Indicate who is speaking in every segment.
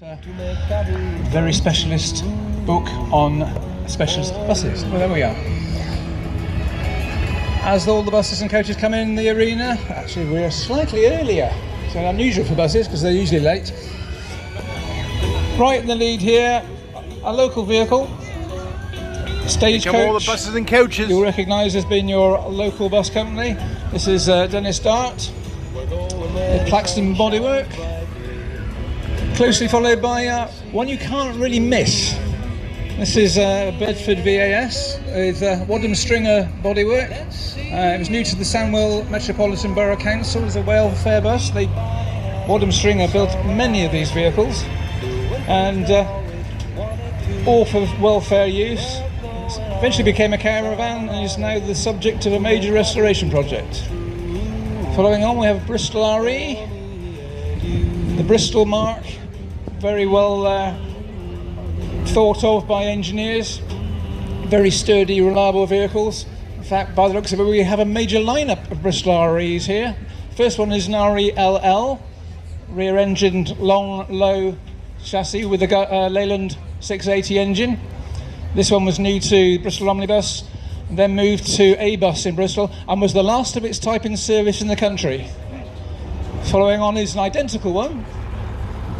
Speaker 1: A very specialist book on specialist buses. Well, there we are. As all the buses and coaches come in the arena, actually we're slightly earlier. It's unusual for buses because they're usually late. Right in the lead here, a local vehicle, Stagecoach.
Speaker 2: All the buses and coaches.
Speaker 1: You'll recognise as being your local bus company. This is Dennis Dart, the Claxton Bodywork. Closely followed by one you can't really miss. This is Bedford VAS with Wadham Stringer bodywork. It was new to the Sandwell Metropolitan Borough Council as a welfare bus. Wadham Stringer built many of these vehicles, and all for welfare use. It eventually became a caravan and is now the subject of a major restoration project. Following on, we have Bristol RE, the Bristol Mark. Very well thought of by engineers, very sturdy, reliable vehicles. In fact, by the looks of it, we have a major lineup of Bristol REs here. First one is an RE-LL, rear-engined, long, low chassis with a Leyland 680 engine. This one was new to Bristol Omnibus, and then moved to A-Bus in Bristol, and was the last of its type in service in the country. Following on is an identical one,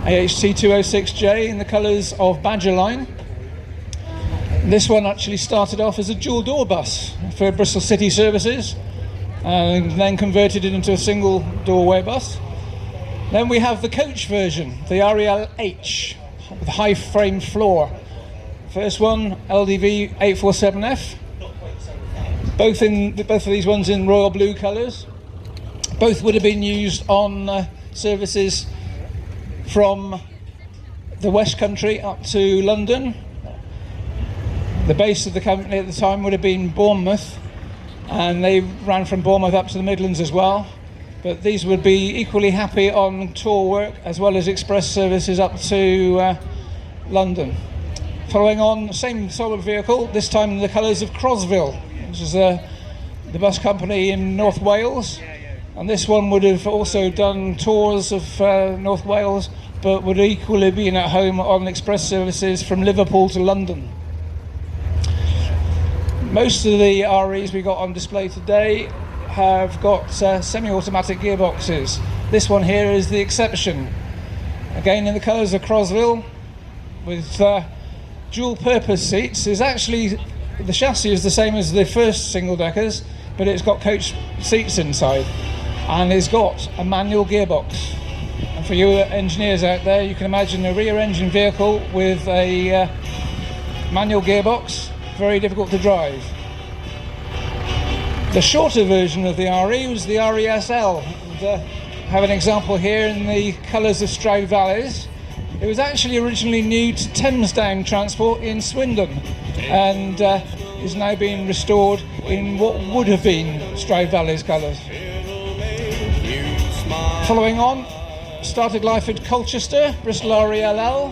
Speaker 1: AHT206J in the colours of Badger Line. This one actually started off as a dual door bus for Bristol City services and then converted it into a single doorway bus. Then we have the coach version, the RELH with high frame floor. First one, LDV 847F. Both of these ones in royal blue colours. Both would have been used on services from the West Country up to London. The base of the company at the time would have been Bournemouth, and they ran from Bournemouth up to the Midlands as well. But these would be equally happy on tour work as well as express services up to London. Following on, same sort of vehicle, this time in the colours of Crosville, which is the bus company in North Wales. And this one would have also done tours of North Wales, but would equally been at home on express services from Liverpool to London. Most of the REs we got on display today have got semi-automatic gearboxes. This one here is the exception. Again in the colours of Crosville, with dual purpose seats. Is actually, the chassis is the same as the first single deckers, but it's got coach seats inside. And it's got a manual gearbox. And for you engineers out there, you can imagine a rear engine vehicle with a manual gearbox, very difficult to drive. The shorter version of the RE was the RESL. And, have an example here in the colours of Stroud Valleys. It was actually originally new to Thames Down Transport in Swindon, and is now being restored in what would have been Stroud Valleys colours. Following on, started life at Colchester, Bristol RELL.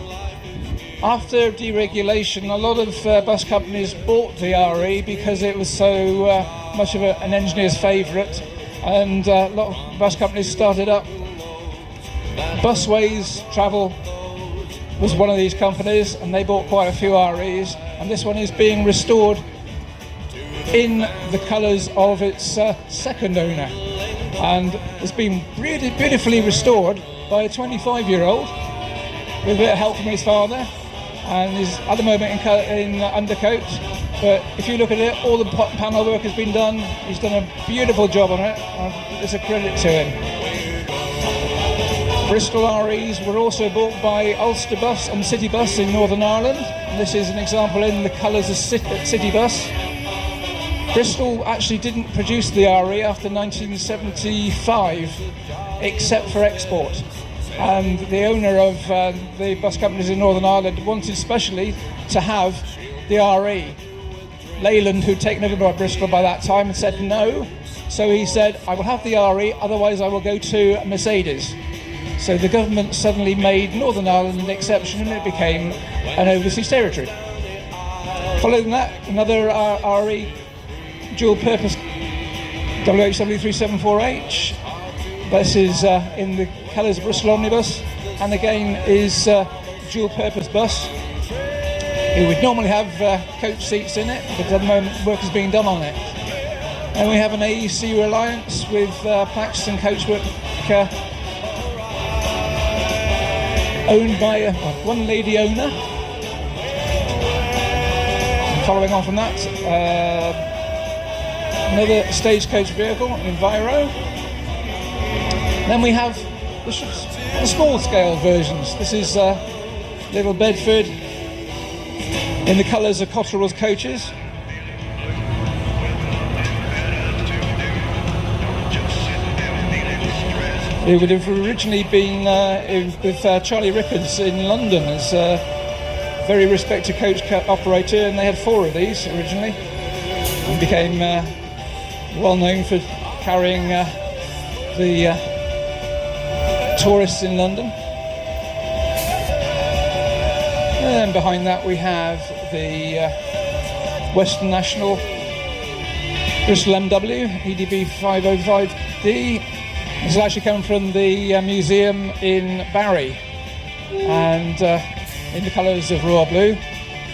Speaker 1: After deregulation, a lot of bus companies bought the RE because it was so much of an engineer's favourite, and a lot of bus companies started up. Busways Travel was one of these companies, and they bought quite a few REs, and this one is being restored in the colours of its second owner. And it's been really beautifully restored by a 25-year-old with a bit of help from his father, and is at the moment in undercoat. But if you look at it, all the panel work has been done. He's done a beautiful job on it, and it's a credit to him. Bristol REs were also bought by Ulster Bus and City Bus in Northern Ireland, and this is an example in the colours of City Bus. Bristol actually didn't produce the RE after 1975, except for export. And the owner of the bus companies in Northern Ireland wanted specially to have the RE. Leyland, who'd taken over by Bristol by that time, had said no. So he said, I will have the RE, otherwise I will go to Mercedes. So the government suddenly made Northern Ireland an exception, and it became an overseas territory. Following that, another RE dual purpose WH7374H. This is in the colours of Bristol Omnibus, and again is dual-purpose bus. It would normally have coach seats in it, but at the moment work is being done on it. And we have an AEC Reliance with plaques and coachwork owned by one lady owner. And following on from that, another stagecoach vehicle, Enviro. Then we have the small scale versions. This is Little Bedford in the colours of Cotterell's coaches. It would have originally been with Charlie Ripperds in London as a very respected coach operator, and they had 4 of these originally and became well known for carrying the tourists in London. And behind that we have the Western National Bristol MW EDB 505D. This has actually come from the museum in Barry, and in the colours of royal blue,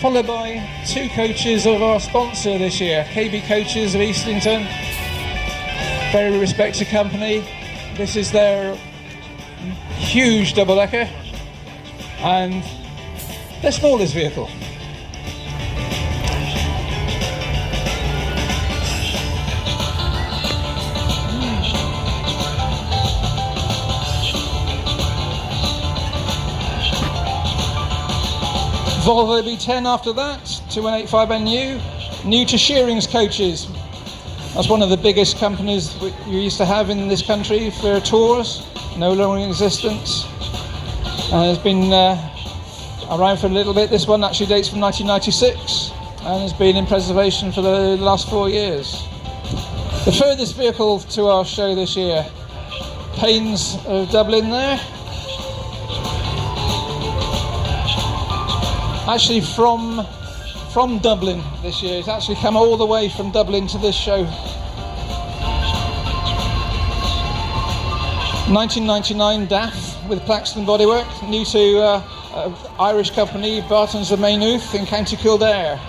Speaker 1: followed by 2 coaches of our sponsor this year, KB Coaches of Eastington, very respected company. This is their huge double-decker and their smallest vehicle. Volvo B10 after that, 2185NU, new to Shearing's coaches. That's one of the biggest companies you used to have in this country for tours, no longer in existence. It's been around for a little bit. This one actually dates from 1996 and has been in preservation for the last 4 years. The furthest vehicle to our show this year, Paynes of Dublin there. Actually from Dublin this year. It's actually come all the way from Dublin to this show. 1999 DAF with Plaxton bodywork, new to Irish company Bartons of Maynooth in County Kildare.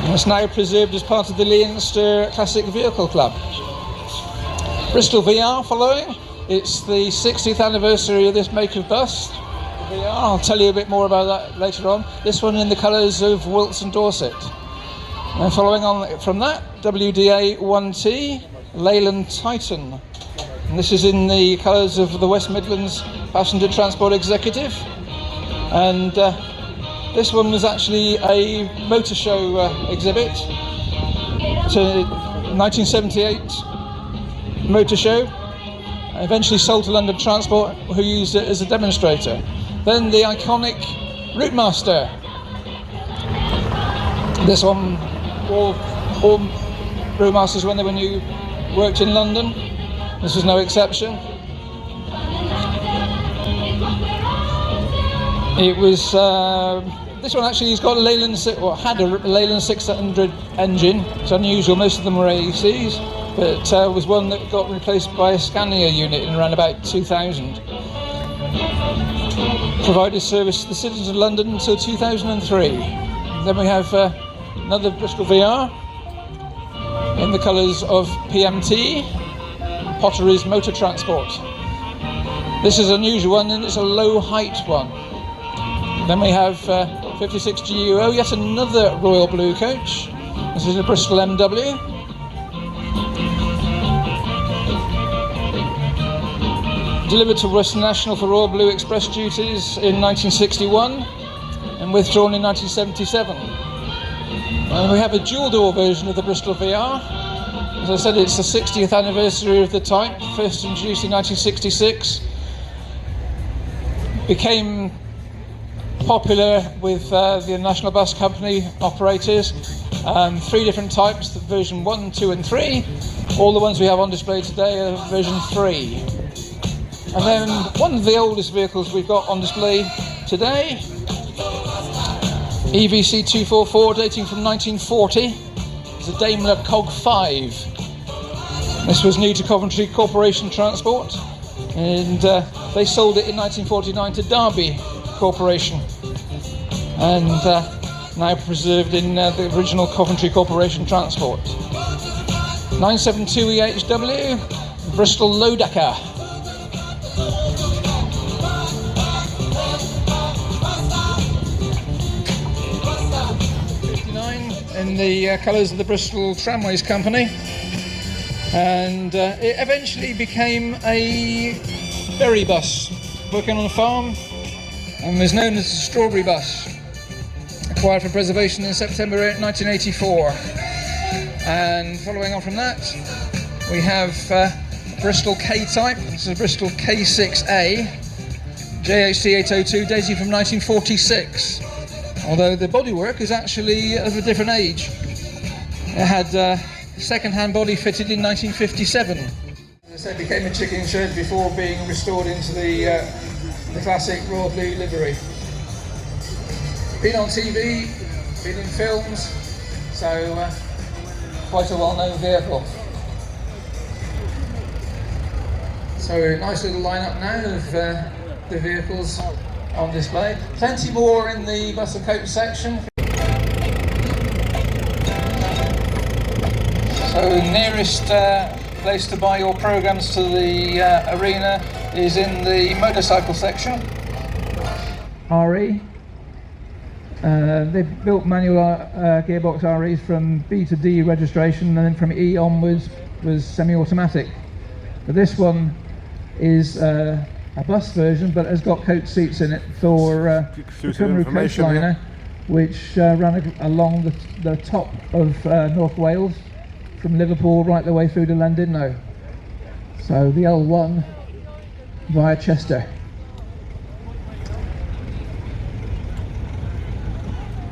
Speaker 1: And it's now preserved as part of the Cirencester Classic Vehicle Club. Bristol VR following. It's the 60th anniversary of this make of bus. I'll tell you a bit more about that later on. This one in the colours of Wilts and Dorset. And following on from that, WDA 1T, Leyland Titan. And this is in the colours of the West Midlands Passenger Transport Executive. And this one was actually a motor show exhibit. It's a 1978 motor show. Eventually sold to London Transport, who used it as a demonstrator. Then the iconic Routemaster. This one, all Routmasters when you worked in London. This was no exception. It was this one actually has got a Leyland, had a Leyland 600 engine. It's unusual. Most of them were AECs, but was one that got replaced by a Scania unit in around about 2000. Provided service to the citizens of London until 2003. Then we have another Bristol VR in the colours of PMT, Potteries Motor Transport. This is an unusual one and it's a low height one. Then we have 56 GUO, yet another royal blue coach. This is a Bristol MW. Delivered to Western National for Royal Blue Express duties in 1961 and withdrawn in 1977. And we have a dual door version of the Bristol VR. As I said, it's the 60th anniversary of the type, first introduced in 1966. Became popular with the National Bus Company operators. 3 different types, the version 1, 2 and 3. All the ones we have on display today are version 3. And then one of the oldest vehicles we've got on display today, EVC 244, dating from 1940, is a Daimler Cog 5. This was new to Coventry Corporation Transport, and they sold it in 1949 to Derby Corporation, and now preserved in the original Coventry Corporation transport. 972 EHW, Bristol low decker. In the colours of the Bristol Tramways Company, and it eventually became a berry bus working on a farm and was known as the Strawberry Bus, acquired for preservation in September 1984. And following on from that, we have Bristol K-type. This is a Bristol K6A JHC 802 dating from 1946. Although the bodywork is actually of a different age. It had second-hand body fitted in 1957. As I said, it became a chicken shed before being restored into the classic royal blue livery. Been on TV, been in films, so quite a well-known vehicle. So nice little lineup now of the vehicles on display. Plenty more in the bus and coach section. So the nearest place to buy your programmes to the arena is in the motorcycle section. RE. They've built manual gearbox REs from B to D registration, and then from E onwards was semi-automatic. But this one is a bus version, but has got coach seats in it for the Cymru coachliner, which ran along the top of North Wales from Liverpool right the way through to Llandudno. So the L1 via Chester.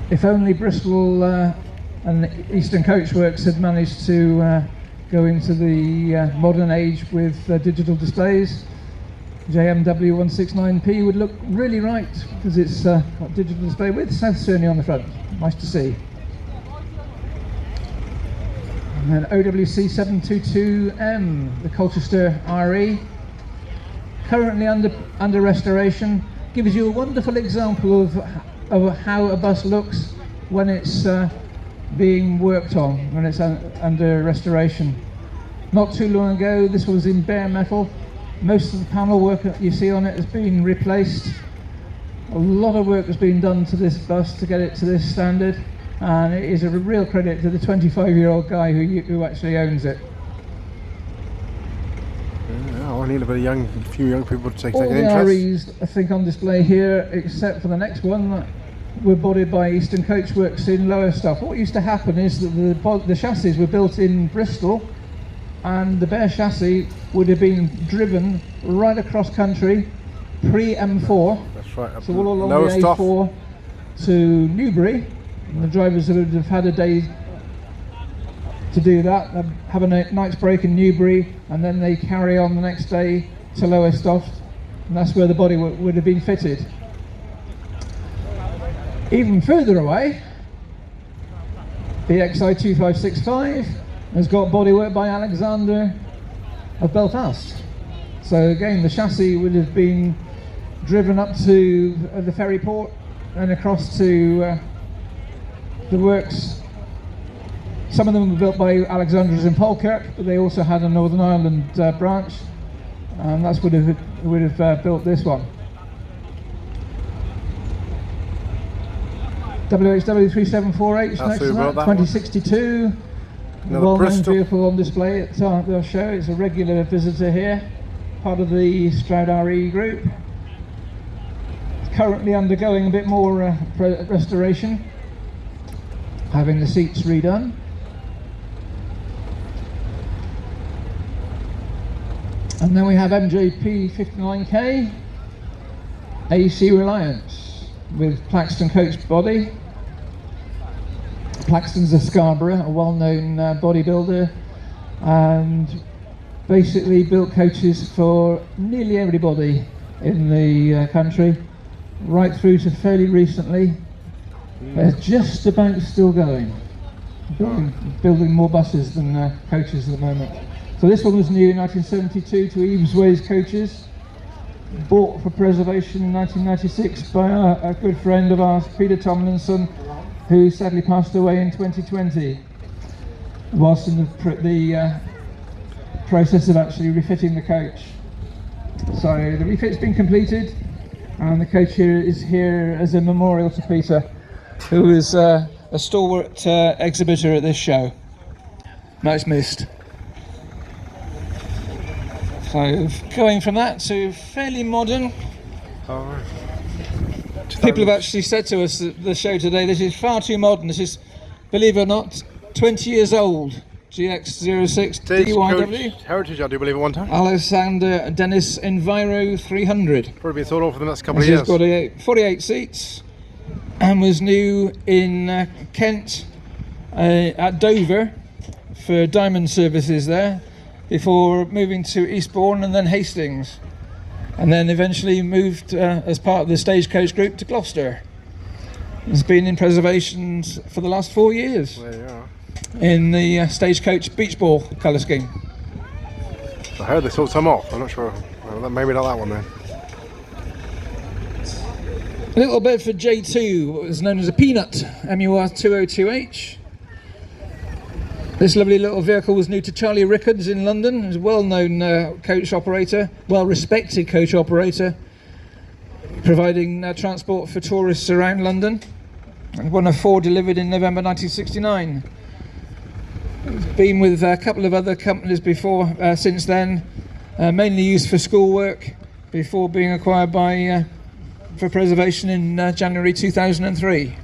Speaker 1: If only Bristol and Eastern Coachworks had managed to go into the modern age with digital displays, JMW 169P would look really right, because it's got digital display with South Cerney on the front. Nice to see. And then OWC 722M, the Colchester RE, currently under restoration, gives you a wonderful example of how a bus looks when it's being worked on, when it's under restoration. Not too long ago, this was in bare metal. Most of the panel work that you see on it has been replaced. A lot of work has been done to this bus to get it to this standard, and it is a real credit to the 25-year-old guy who actually owns it.
Speaker 2: I need a few young people to take
Speaker 1: All
Speaker 2: an
Speaker 1: the
Speaker 2: interest.
Speaker 1: REs, I think, on display here, except for the next one, were bodied by Eastern Coachworks in Lowestoft. What used to happen is that the chassis were built in Bristol, and the bare chassis would have been driven right across country pre-M4.
Speaker 2: That's right.
Speaker 1: So all along the A4 to Newbury, and the drivers would have had a day to do that. They'd have a night's break in Newbury, and then they carry on the next day to Lowestoft, and that's where the body would have been fitted. Even further away, BXI 2565 has got bodywork by Alexander of Belfast. So again, the chassis would have been driven up to the ferry port and across to the works. Some of them were built by Alexander's in Falkirk, but they also had a Northern Ireland branch, and that's would have built this one. WHW 374H next to that, 2062. Well-known vehicle on display at the show. It's a regular visitor here, part of the Stroud RE group. It's currently undergoing a bit more restoration, having the seats redone. And then we have MJP 59K AC Reliance with Plaxton coach body. Plaxton's a Scarborough, a well-known bodybuilder, and basically built coaches for nearly everybody in the country, right through to fairly recently. They're just about still going, building more buses than coaches at the moment. So this one was new in 1972 to Eames Ways Coaches, bought for preservation in 1996 by a good friend of ours, Peter Tomlinson, who sadly passed away in 2020, whilst in the process of actually refitting the coach. So the refit's been completed, and the coach here is here as a memorial to Peter, who is a stalwart exhibitor at this show. Much missed. So going from that to fairly modern. People have actually said to us at the show today, this is far too modern. This is, believe it or not, 20 years old. GX06 DYW.
Speaker 2: Heritage, I do believe, at one time.
Speaker 1: Alexander Dennis Enviro 300.
Speaker 2: Probably been sold off for the next couple of
Speaker 1: It's
Speaker 2: years.
Speaker 1: got 48 seats and was new in Kent at Dover for diamond services there, before moving to Eastbourne and then Hastings, and then eventually moved as part of the Stagecoach group to Gloucester. It's been in preservation for the last 4 years.
Speaker 2: There you are.
Speaker 1: In the Stagecoach beach ball colour scheme.
Speaker 2: I heard they sold some off. I'm not sure. Well, maybe not that one then.
Speaker 1: A little bit for J2, what was known as a Peanut, MUR 202H. This lovely little vehicle was new to Charlie Rickards in London. He was a well-known coach operator, well-respected coach operator, providing transport for tourists around London. And one of 4 delivered in November 1969. It's been with a couple of other companies before, since then, mainly used for schoolwork, before being acquired by for preservation in January 2003.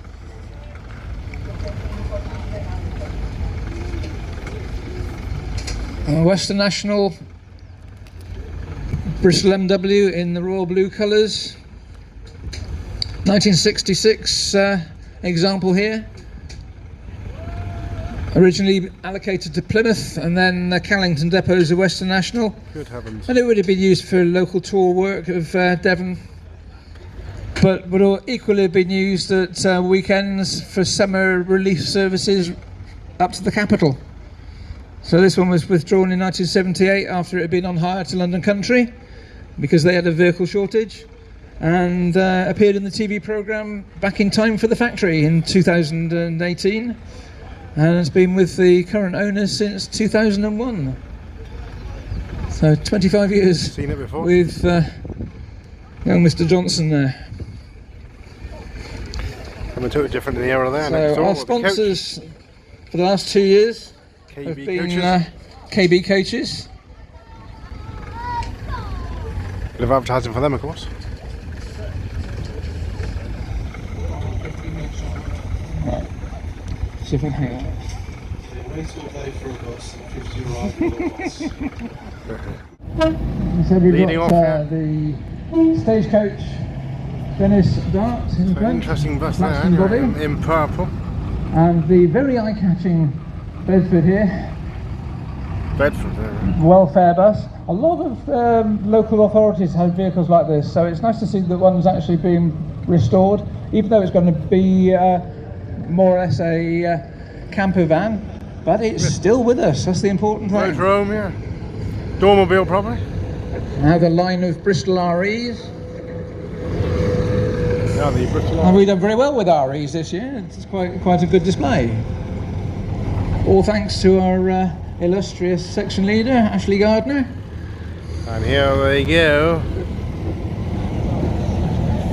Speaker 1: Western National Bristol MW in the royal blue colours. 1966 example here. Originally allocated to Plymouth and then Callington depots of Western National.
Speaker 2: Good heavens.
Speaker 1: And it would have been used for local tour work of Devon, but would equally have been used at weekends for summer relief services up to the capital. So this one was withdrawn in 1978 after it had been on hire to London Country because they had a vehicle shortage, and appeared in the TV programme Back in Time for the Factory in 2018, and it's been with the current owner since 2001. So 25 years
Speaker 2: Seen it before.
Speaker 1: with young Mr. Johnson there.
Speaker 2: Something totally different in the era there.
Speaker 1: So our sponsors for the last 2 years have
Speaker 2: KB
Speaker 1: been
Speaker 2: coaches.
Speaker 1: KB Coaches.
Speaker 2: Bit of advertising for them, of course.
Speaker 1: Right. See if we can hang on. So we've
Speaker 2: Leading
Speaker 1: got
Speaker 2: off,
Speaker 1: the Stagecoach Dennis Dart in
Speaker 2: An
Speaker 1: front,
Speaker 2: interesting bus there,
Speaker 1: Flaxton body,
Speaker 2: in purple.
Speaker 1: and the very eye-catching Bedford here,
Speaker 2: Bedford there.
Speaker 1: welfare bus. A lot of local authorities have vehicles like this, so it's nice to see that one's actually being restored, even though it's going to be more or less a camper van, but it's still with us. That's the important thing.
Speaker 2: Road Rome, yeah. Dormobile, probably.
Speaker 1: Now the line of Bristol REs.
Speaker 2: Yeah, the Bristol.
Speaker 1: And we've done very well with REs this year. It's quite a good display. All thanks to our illustrious section leader, Ashley Gardner.
Speaker 2: And here they go.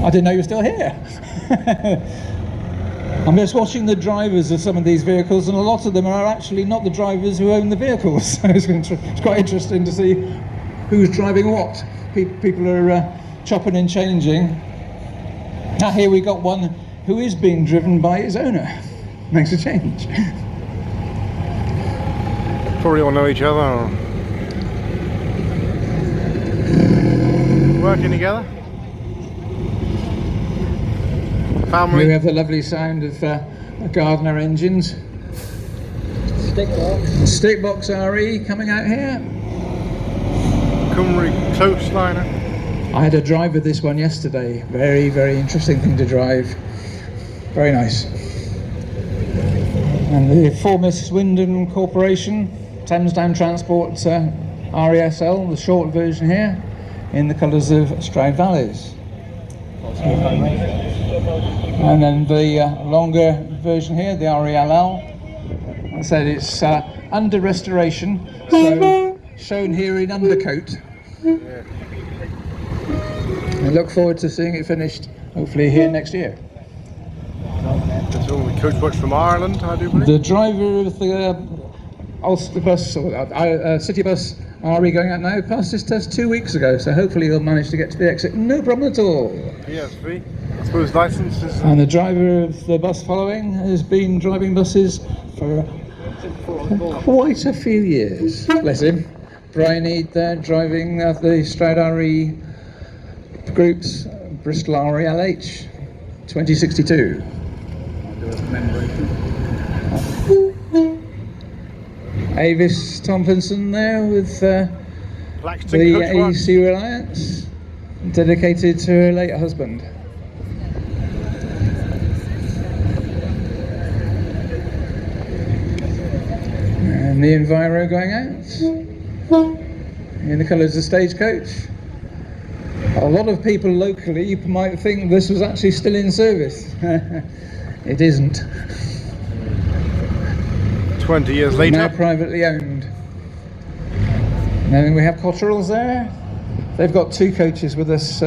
Speaker 1: I didn't know you were still here. I'm just watching the drivers of some of these vehicles, and a lot of them are actually not the drivers who own the vehicles. So it's quite interesting to see who's driving what. People are chopping and changing. Now here we got one who is being driven by its owner. Makes a change.
Speaker 2: Probably all know each other. Or working together. Family.
Speaker 1: We have the lovely sound of Gardner engines. Stickbox RE coming out here.
Speaker 2: Cymru Coastliner.
Speaker 1: I had a drive with this one yesterday. Very, very interesting thing to drive. Very nice. And the former Swindon Corporation, Thames Down Transport RESL, the short version here. in the colours of Stradvallis. And then the longer version here, the RELL. I said it's under restoration, so shown here in undercoat. I look forward to seeing it finished, hopefully here next year.
Speaker 2: It's all the coach watch from Ireland, I do believe.
Speaker 1: The driver of the Ulster bus, or city bus, RE going out now, passed his test 2 weeks ago, so hopefully he'll manage to get to the exit, no problem at all.
Speaker 2: PSV, I suppose licenses.
Speaker 1: And the driver of the bus following has been driving buses for quite a few years. Bless him. Brian Eade there, driving the Stroud RE Group's Bristol RELH 2062. Avis Tomlinson there with the AEC Reliance, dedicated to her late husband. And the Enviro going out in the colours of Stagecoach. A lot of people locally might think this was actually still in service. It isn't.
Speaker 2: 20 years later.
Speaker 1: Now privately owned. And then we have Cotterells there. They've got 2 coaches with us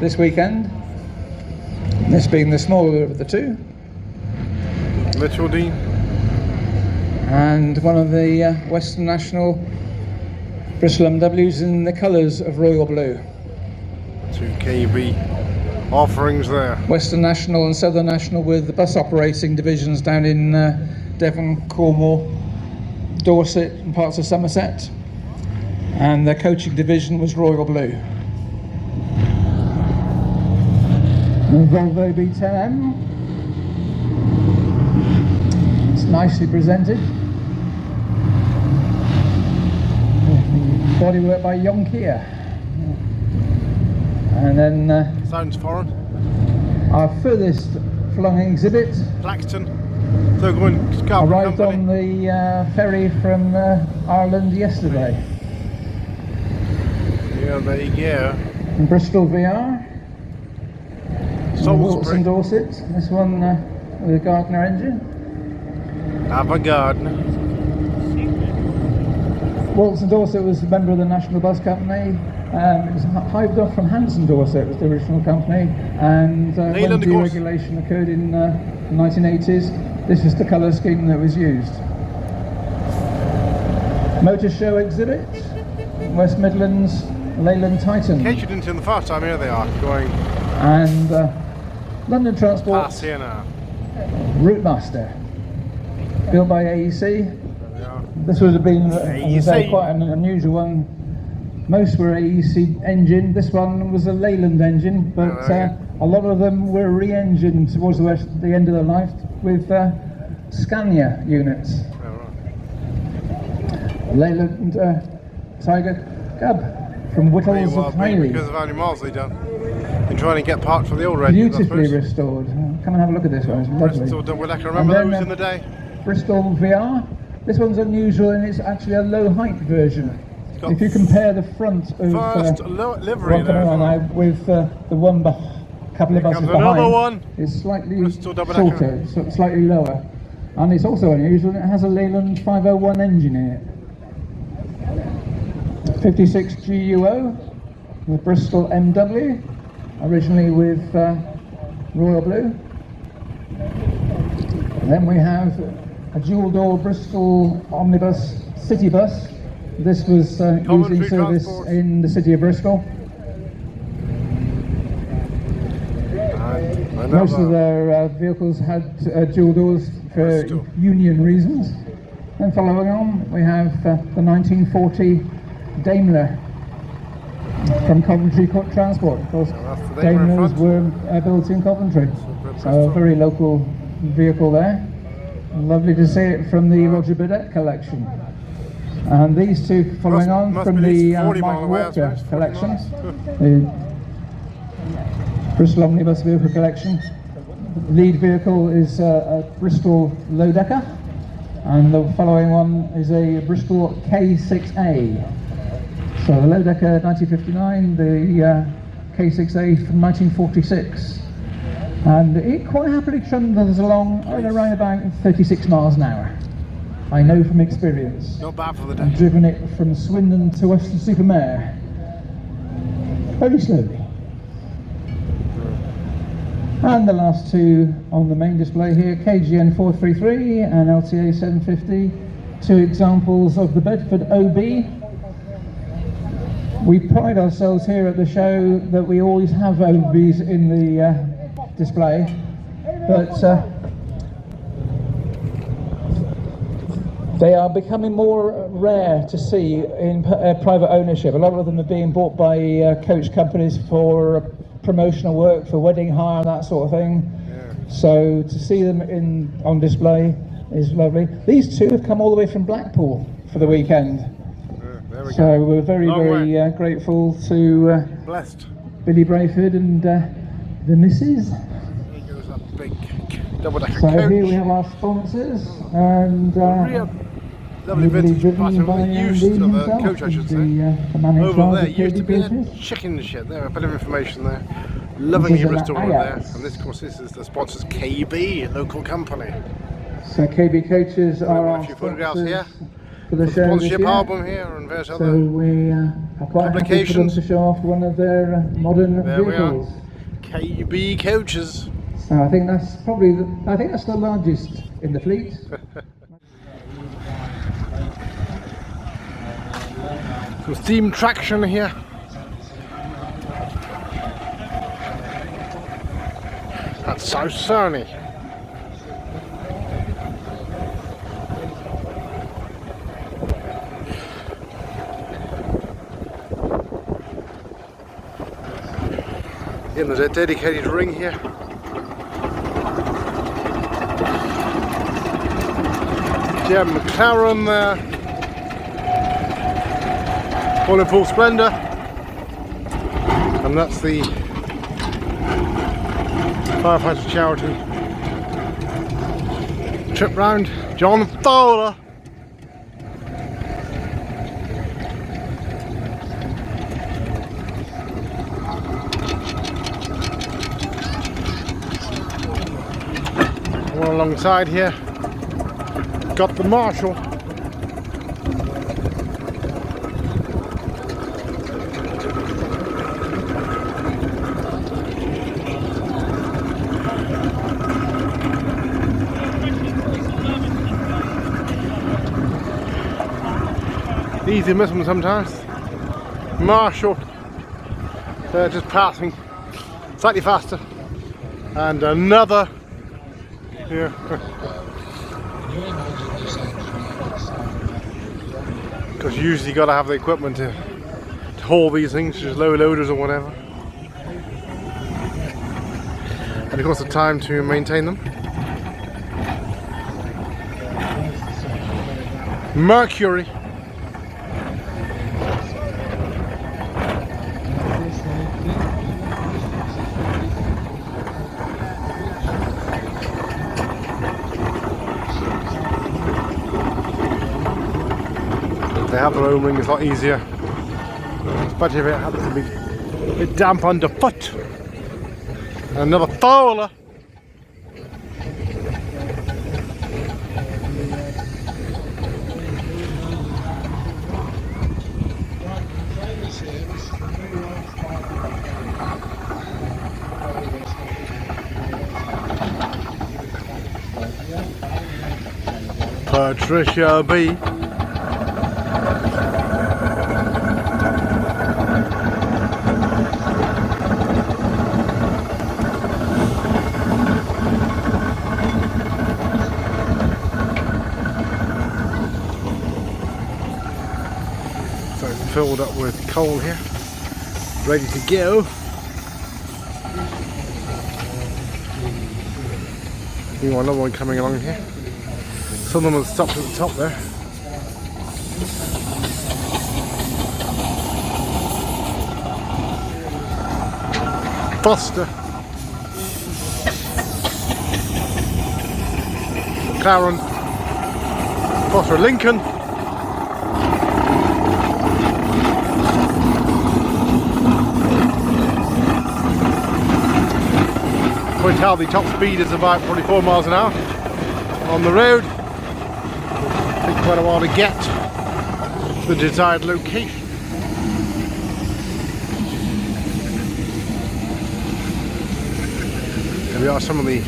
Speaker 1: this weekend. This being the smaller of the 2.
Speaker 2: Mitchell Dean.
Speaker 1: And one of the Western National Bristol MWs in the colours of royal blue.
Speaker 2: 2 KB offerings there.
Speaker 1: Western National and Southern National with the bus operating divisions down in Devon, Cornwall, Dorset and parts of Somerset. And their coaching division was royal blue. The Volvo B10M. It's nicely presented. Bodywork by Yonkia. And then
Speaker 2: Sounds foreign.
Speaker 1: our furthest flung exhibit
Speaker 2: Claxton. So going
Speaker 1: arrived on the ferry from Ireland yesterday.
Speaker 2: Yeah, there you go.
Speaker 1: In Bristol VR. Wilson Dorset. This one with a Gardner engine.
Speaker 2: Have a garden.
Speaker 1: Wilson Dorset was a member of the National Bus Company. It was hived off from Hanson Dorset, was the original company, and when deregulation occurred in the 1980s, this is the colour scheme that was used. Motor show exhibit, West Midlands Leyland Titan.
Speaker 2: In case you didn't see them the first time, here they are, going.
Speaker 1: And London Transport
Speaker 2: Pass here now.
Speaker 1: Route Master, built by AEC. This would have been, as I say, quite an unusual one. Most were AEC engine. This one was a Leyland engine, but a lot of them were re-engined towards the end of their life with Scania units. Leyland Tiger Cub from Whittles of Hayley.
Speaker 2: Because of how many miles they've done. Been trying to get parts for the old Reggies,
Speaker 1: beautifully restored. Come and have a look at this one. It's lovely.
Speaker 2: I can remember those in the day.
Speaker 1: Bristol VR. This one's unusual and it's actually a low height version. If you compare the front of
Speaker 2: livery
Speaker 1: there with the one couple of buses behind,
Speaker 2: one.
Speaker 1: It's slightly shorter, slightly lower. And it's also unusual, it has a Leyland 501 engine in it. 56 GUO, the Bristol MW, originally with royal blue. And then we have a dual door Bristol omnibus city bus. This was using service in the city of Bristol. Most of their vehicles had dual doors for union reasons. And following on, we have the 1940 Daimler from Coventry Transport. Of course, Daimlers were built in Coventry, so a very local vehicle there. Lovely to see it from the Roger Burdett collection. And these two following on from the Mike Walker collection, the Bristol Omnibus Vehicle Collection. The lead vehicle is a Bristol low decker, and the following one is a Bristol K6A. So the low decker 1959, the K6A from 1946, and it quite happily trundles along at around about 36 miles an hour. I know from experience.
Speaker 2: Not bad for the day.
Speaker 1: I've driven it from Swindon to Weston-super-Mare very slowly. And the last two on the main display here, KGN 433 and LTA 750, two examples of the Bedford OB. We pride ourselves here at the show that we always have OBs in the display, but they are becoming more rare to see in private ownership. A lot of them are being bought by coach companies for promotional work, for wedding hire, that sort of thing. Yeah. So to see them on display is lovely. These two have come all the way from Blackpool for the weekend. So we're very, very grateful to
Speaker 2: blessed
Speaker 1: Billy Brayford and the missus.
Speaker 2: Here goes that big double-decker
Speaker 1: So
Speaker 2: coach.
Speaker 1: here we have our sponsors, and
Speaker 2: lovely vintage pattern
Speaker 1: by
Speaker 2: with used to the
Speaker 1: himself,
Speaker 2: coach, I should say.
Speaker 1: The man in
Speaker 2: Over
Speaker 1: charge
Speaker 2: there
Speaker 1: of
Speaker 2: used to be
Speaker 1: coaches.
Speaker 2: a chicken shed there, a bit of information there. Lovingly restored there. And this, of course, this is the sponsors KB, a local company.
Speaker 1: So KB Coaches are our
Speaker 2: a few photographs here.
Speaker 1: For the show
Speaker 2: Sponsorship album here and various other
Speaker 1: so we are quite happy for them to show off one of their modern vehicles.
Speaker 2: KB Coaches.
Speaker 1: So I think that's probably that's the largest in the fleet.
Speaker 2: Some steam traction here. That's South Cerney. And there's a dedicated ring here. Gem McLaren there. All in full splendour. And that's the Firefighter Charity trip round. John Fowler. One alongside here, got the Marshall. Easy to miss them sometimes. Marshall, they're just passing slightly faster, and another. Yeah. Because usually you got to have the equipment to haul these things, just low loaders or whatever. And of course the time to maintain them. Mercury. They have their own ring, it's a lot easier, especially if it happens to be a bit damp underfoot. And another Fowler. Patricia B. Filled up with coal here, ready to go. Another one coming along here. Some of them have stopped at the top there. Foster. McLaren. Foster Lincoln. probably tell the top speed is about probably 4 miles an hour on the road. It'll take quite a while to get to the desired location. There we are, some of the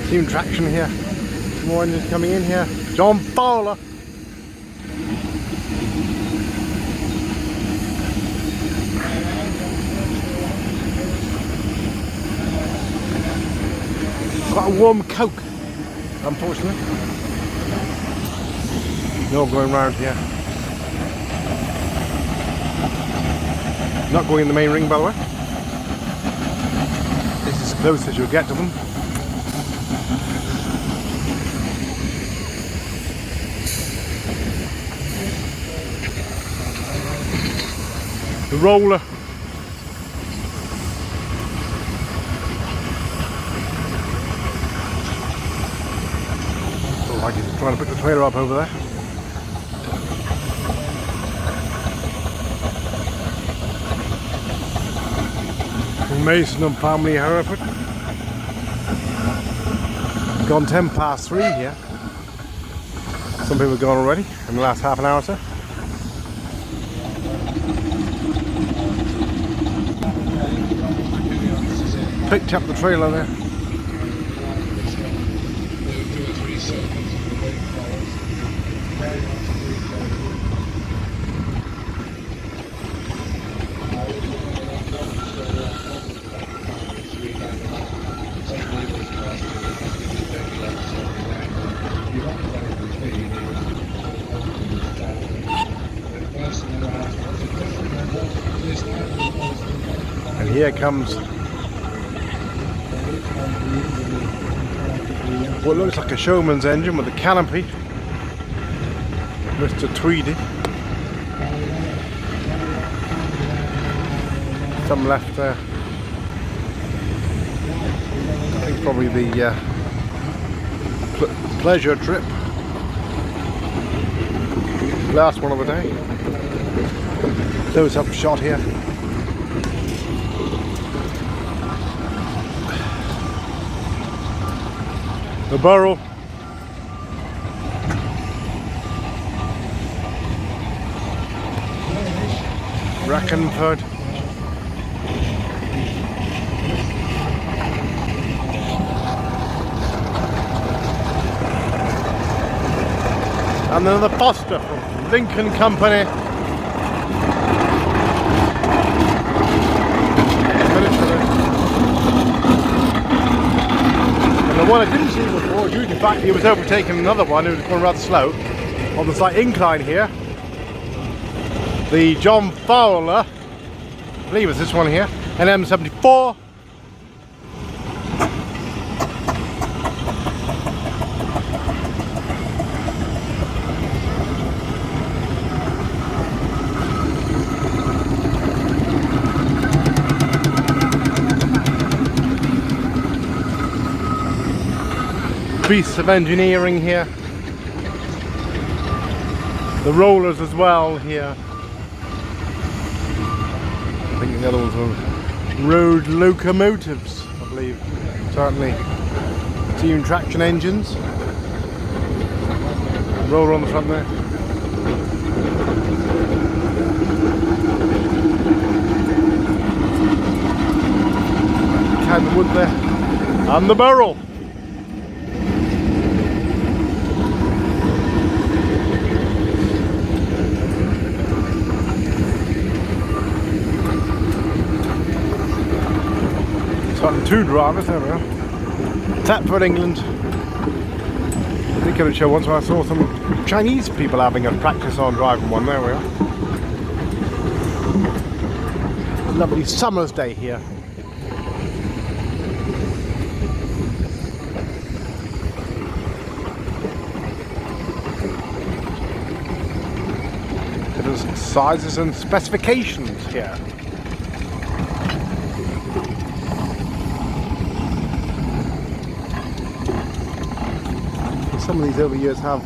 Speaker 2: team traction here. Some more engines coming in here. John Fowler. Quite a warm Coke, unfortunately. No going round here. Not going in the main ring, by the way. This is as close as you'll get to them. The roller. Looks like he's trying to pick the trailer up over there. Mason and family Hereford. Gone 10 past 3 here. Some people have gone already in the last half an hour or so. Picked up the trailer there. And here comes what looks like a showman's engine with a canopy. Mr. Tweedy. Some left there. I think probably the pleasure trip. Last one of the day. Close up shot here. The barrel. Brackenford. And then the Foster from Lincoln Company. And the one I didn't see before, due to the fact he was overtaking another one who was going rather slow on the slight incline here. The John Fowler, I believe it's this one here, an M74. Piece of engineering here. The rollers as well here. I think the other ones were road locomotives, I believe. Certainly team traction engines. Roller on the front there. Kind of wood there. And the barrel. Two drivers, there we are. Tapford, England. I think I show once where I saw some Chinese people having a practice on driving one. There we are. A lovely summer's day here. There's sizes and specifications here. Some of these over years have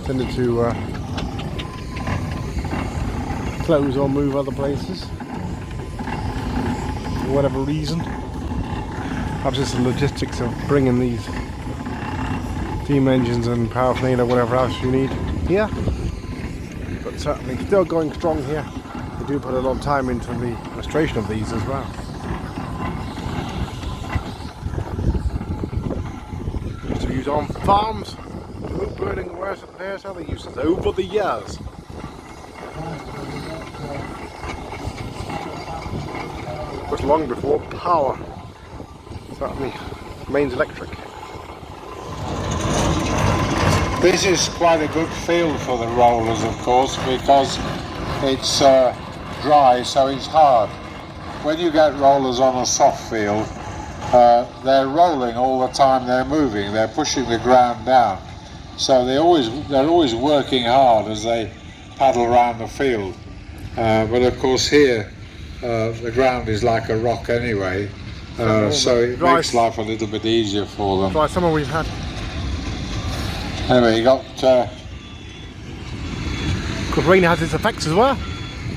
Speaker 2: tended to close or move other places for whatever reason. Perhaps it's the logistics of bringing these steam engines and paraphernalia, whatever else you need here. But certainly still going strong here. They do put a lot of time into the restoration of these as well. Used to use on farms, Reuploading where's there's how they used it over the years. It was long before power. Certainly mains electric.
Speaker 3: This is quite a good field for the rollers, of course, because it's dry, so it's hard. When you get rollers on a soft field, they're rolling all the time. They're moving. They're pushing the ground down. So they're always working hard as they paddle around the field. But of course here, the ground is like a rock anyway, so it makes life a little bit easier for them.
Speaker 2: Dry summer we've had.
Speaker 3: Anyway, you got.
Speaker 2: Because rain has its effects as well.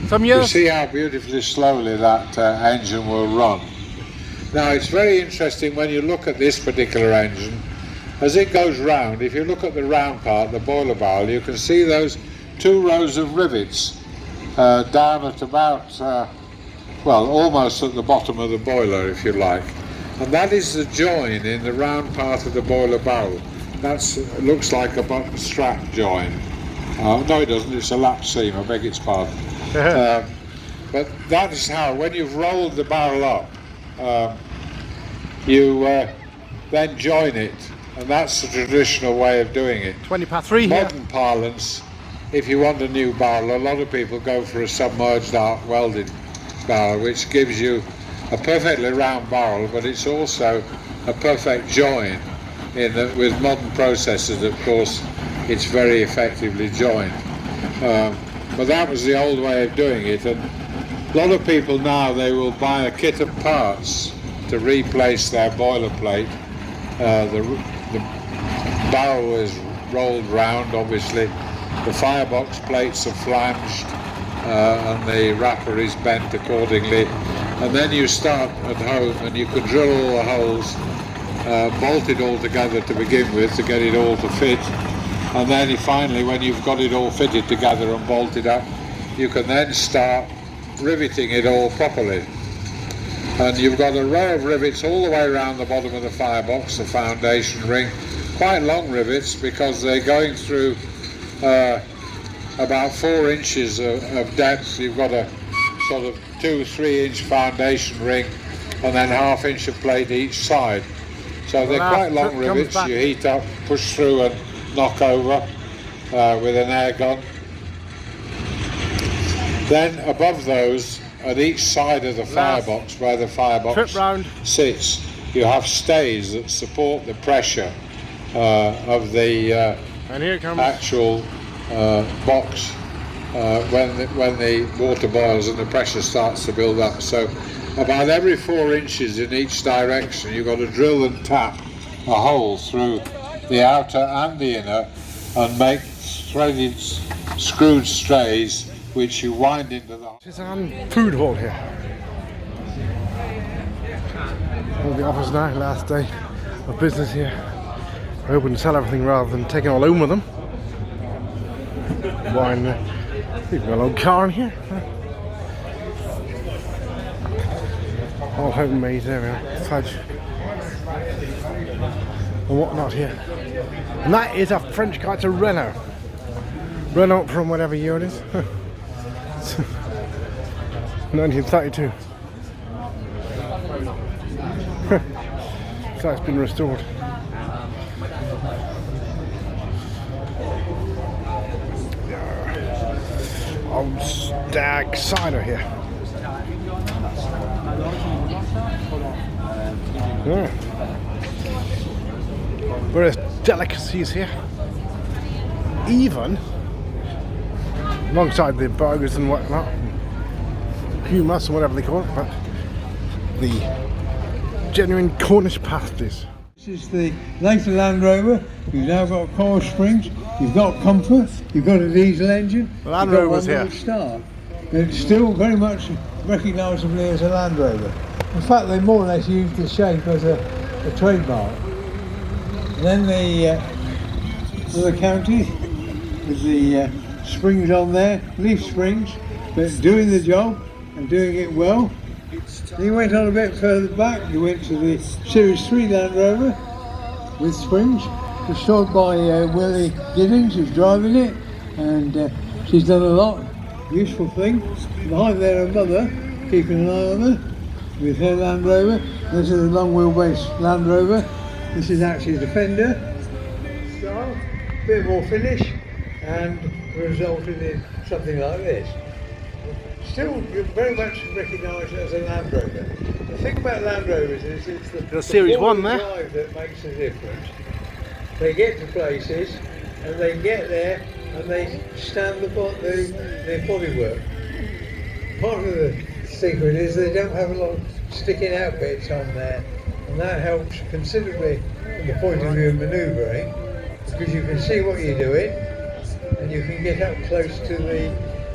Speaker 2: Some years.
Speaker 3: You see how beautifully slowly that engine will run. Now it's very interesting when you look at this particular engine. As it goes round, if you look at the round part, the boiler barrel, you can see those 2 rows of rivets down at about, well, almost at the bottom of the boiler, if you like. And that is the join in the round part of the boiler barrel. That looks like a button strap join. No, it doesn't. It's a lap seam. I beg its pardon. But that is how, when you've rolled the barrel up, you then join it. And that's the traditional way of doing it.
Speaker 2: 3 here.
Speaker 3: Modern parlance, if you want a new barrel, a lot of people go for a submerged arc welded barrel, which gives you a perfectly round barrel, but it's also a perfect join. In that, with modern processes, of course, it's very effectively joined. But that was the old way of doing it, and a lot of people now, they will buy a kit of parts to replace their boiler plate. The barrel is rolled round, obviously. The firebox plates are flanged and the wrapper is bent accordingly. And then you start at home and you can drill all the holes, bolt it all together to begin with to get it all to fit. And then finally, when you've got it all fitted together and bolted up, you can then start riveting it all properly. And you've got a row of rivets all the way around the bottom of the firebox, the foundation ring. Quite long rivets because they're going through about 4 inches of depth. You've got a sort of 2-3 inch foundation ring and then ½ inch of plate each side. So they're quite long rivets. You heat up, push through and knock over with an air gun. Then above those, at each side of the firebox, where the firebox sits, you have stays that support the pressure of the actual box when the water boils and the pressure starts to build up. So about every 4 inches in each direction, you've got to drill and tap a hole through the outer and the inner and make threaded screwed stays which you wind into the...
Speaker 2: There's a food hall here. All the office now, last day of business here. We're hoping to sell everything rather than taking all home with them. Wine, we've got a little car in here. All homemade, there we are, fudge and whatnot here. And that is a French car, it's a Renault. Renault from whatever year it is. 1932. So it's been restored. Old stag cider here. Yeah. Various delicacies here. Even alongside the burgers and whatnot, hummus and whatever they call it, but the genuine Cornish pasties.
Speaker 4: This is the later Land Rover. You've now got coil springs, you've got comfort, you've got a diesel engine,
Speaker 2: Land
Speaker 4: you've got
Speaker 2: Rover's
Speaker 4: one
Speaker 2: here.
Speaker 4: Start. It's still very much recognisably as a Land Rover. In fact, they more or less used the shape as a a trademark. And then the other counties with the springs on there, leaf springs, but doing the job and doing it well. Then you went on a bit further back, you went to the Series 3 Land Rover with springs, restored by Willie Giddings, who's driving it, and she's done a lot, useful thing. Behind there, her mother, keeping an eye on her with her Land Rover. This is a long wheelbase Land Rover. This is actually the Defender style, bit more finish, and resulted in something like this. Still, you're very much recognised as a Land Rover. The thing about Land Rovers is it's the
Speaker 2: Series 1 there.
Speaker 4: drive that makes a difference. They get to places and they get there and they stand their bodywork. Part of the secret is they don't have a lot of sticking out bits on there, and that helps considerably from the point of view of manoeuvring, because you can see what you're doing and you can get up close to the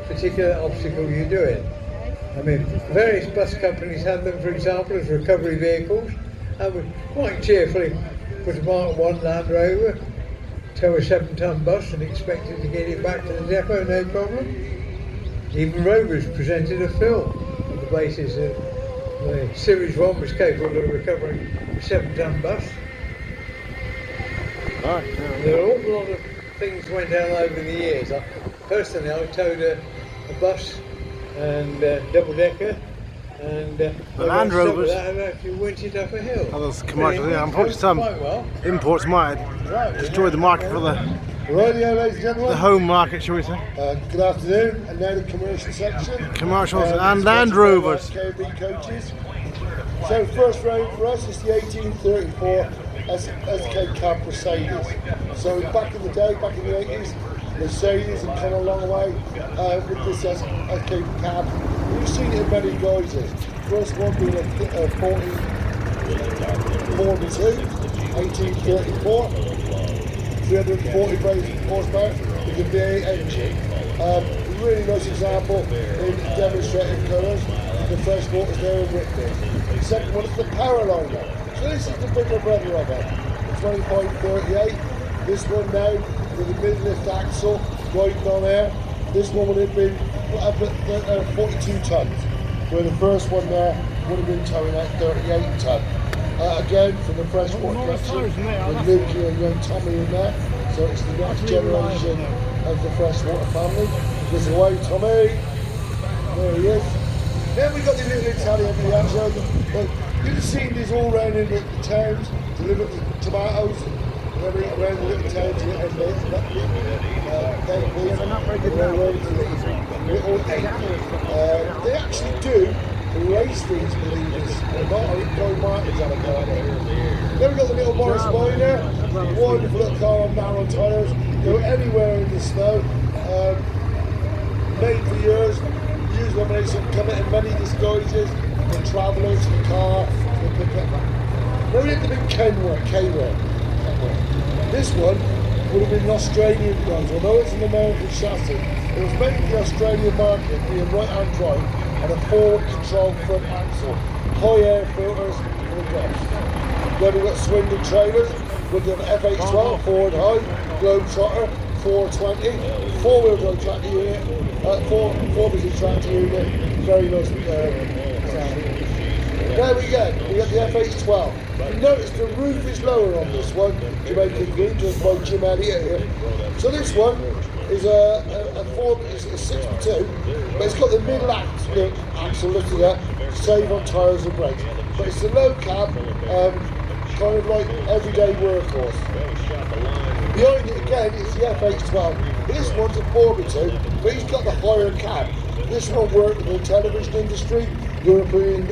Speaker 4: particular obstacle you're doing. I mean, various bus companies have them, for example, as recovery vehicles, and would quite cheerfully put a Mark 1 Land Rover, tow a 7-ton bus and expect it to get it back to the depot, no problem. Even Rovers presented a film on the basis of the Series 1 was capable of recovering a 7-ton bus. There are an awful lot of things went down over the years. Personally, I towed a bus and double-decker, and
Speaker 2: the Land Rovers.
Speaker 4: That actually went it up a hill.
Speaker 2: Others commercial, yeah. Unfortunately, some imports might have destroyed the market for the
Speaker 5: ladies and gentlemen.
Speaker 2: home market, shall we say?
Speaker 5: Good afternoon, and now the commercial section.
Speaker 2: Commercials and Land Rovers.
Speaker 5: KB coaches. So first round for us is the 1834 SK Cab Mercedes. So back in the day, back in the 80s, Mercedes had come a long way with this SK Cab. We've seen it in many guises. First one being a 42, 1834. 340 brake horsepower with the V8 engine. Really nice example in demonstrating colours. The first one is there in Whitby. The second one is the Powerliner. So this is the bigger brother of it. The 2538. This one now with the mid-lift axle riding on air. This one would have been 42 tons, where the first one there would have been towing at 38 tons. Again, from the freshwater collection, with Lukey and young Tommy in there, so it's the next generation of the freshwater family. There's away Tommy, there he is. Then we got the little Italian Piazza. You've seen these all round in the towns, deliver the tomatoes, and then we got around the little towns and they actually do race these believers, not Go Martins on a car there. Then we've got the little Morris Minor, wonderful little car on narrow tyres, go anywhere in the snow, made for years, used when they come in many disguises, for travellers, for car, for pickup. Then we have the big Kenworth. This one would have been an Australian guns, although it's an American chassis. It was made for the Australian market, being right-hand drive, and a forward control front axle, high air filters and exhaust. Then we've got Swindon trailers with the F812 forward high, Globetrotter 420, four-wheel drive tractor unit, four-busy tractor unit, very nice sound. There we go, we got the F812. You notice the roof is lower on this one, Jamaican Green, just by Jim Elliott here. So this one is a 62, but it's got the middle axle lifted up to save on tyres and brakes. But it's a low cab, kind of like everyday workhorse. Behind it again is the F812. This one's a 4x2, but he's got the higher cab. This one worked in the television industry, European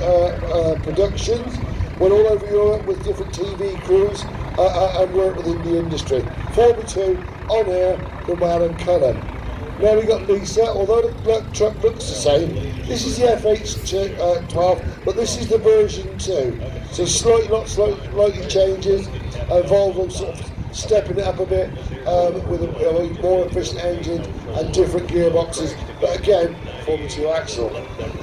Speaker 5: productions, went all over Europe with different TV crews and worked within the industry. 4x2 on air, the man and colour. Now we got Lisa, although the truck looks the same, this is the F812, but this is the version 2. So slightly changes, Volvo sort of stepping it up a bit with a more efficient engine and different gearboxes, but again, 4x2 axle.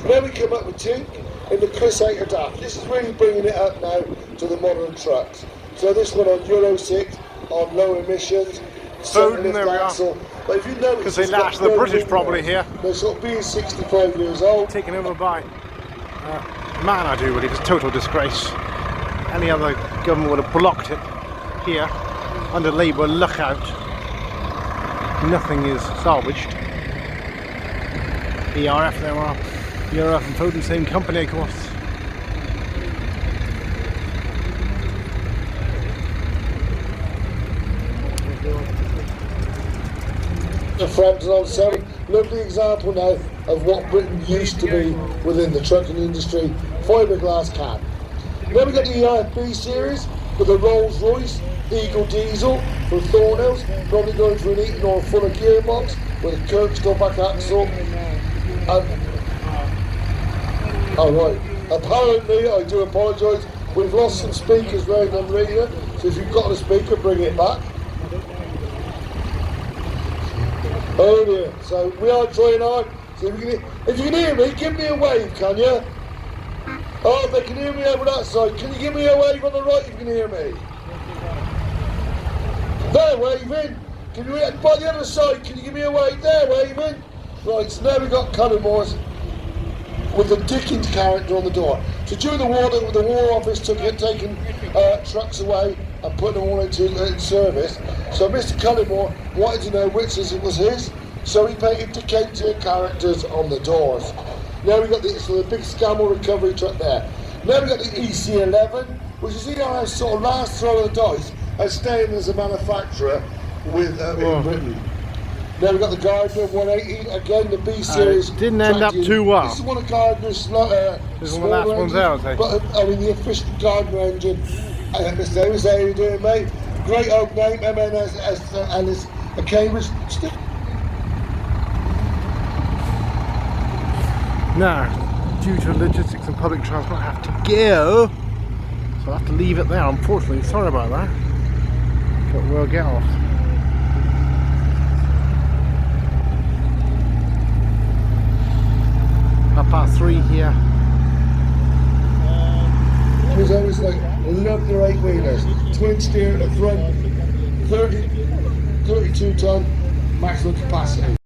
Speaker 5: Then we come up with Tink, in the Crusader DAF. This is really bringing it up now to the modern trucks. So this one on Euro 6, on low emissions,
Speaker 2: Foden, there we are.
Speaker 5: axle. But if you notice,
Speaker 2: Because they
Speaker 5: it's got
Speaker 2: lashed the
Speaker 5: no
Speaker 2: British
Speaker 5: wing
Speaker 2: probably
Speaker 5: mirrors.
Speaker 2: here.
Speaker 5: They're sort of being 65 years old.
Speaker 2: Taken over by man, I do, but it was total disgrace. Any other government would have blocked it here under Labour lookout. Nothing is salvaged. ERF, there are. ERF and Foden, same company, of course.
Speaker 5: The Frampton on 7, lovely example now of what Britain used to be within the trucking industry, fiberglass cab. Then we got the EIFB series with the Rolls Royce Eagle Diesel from Thornhills, probably going for an Eaton or a Fuller gearbox with a Kirkstall back axle. Oh right, apparently, I do apologise, we've lost some speakers round on radio, so if you've got a speaker, bring it back. Oh dear, so we are trying hard. So if you can hear me, give me a wave, can you? Oh, they can hear me over that side. Can you give me a wave on the right if you can hear me? They're waving. Can you hear by the other side? Can you give me a wave? They're waving. Right, so now we've got Cullenmore's with the Dickens character on the door. So during the war, the War Office took it, taking trucks away and putting them all into service. So Mr. Cullenmore wanted to know which was his, so he painted Decanter characters on the doors. Now we've got the big Scammell recovery truck there. Now we've got the EC11, which is our sort of last throw of the dice and staying as a manufacturer with in Britain. Now we've got the Gardner 180, again the B series.
Speaker 2: Didn't end up too well.
Speaker 5: This is one of Gardner's
Speaker 2: This is one of the last ones out, I think.
Speaker 5: But I mean the official Gardner engine. Mr. Davis, how you doing, mate? Great old name, MNS Ellis Cambridge.
Speaker 2: Now, due to logistics and public transport, I have to go. So I have to leave it there, unfortunately. Sorry about that. But we'll get off. ~3 here.
Speaker 5: There's always like, love their 8-wheelers. Twin steer at the front, 32 ton maximum capacity.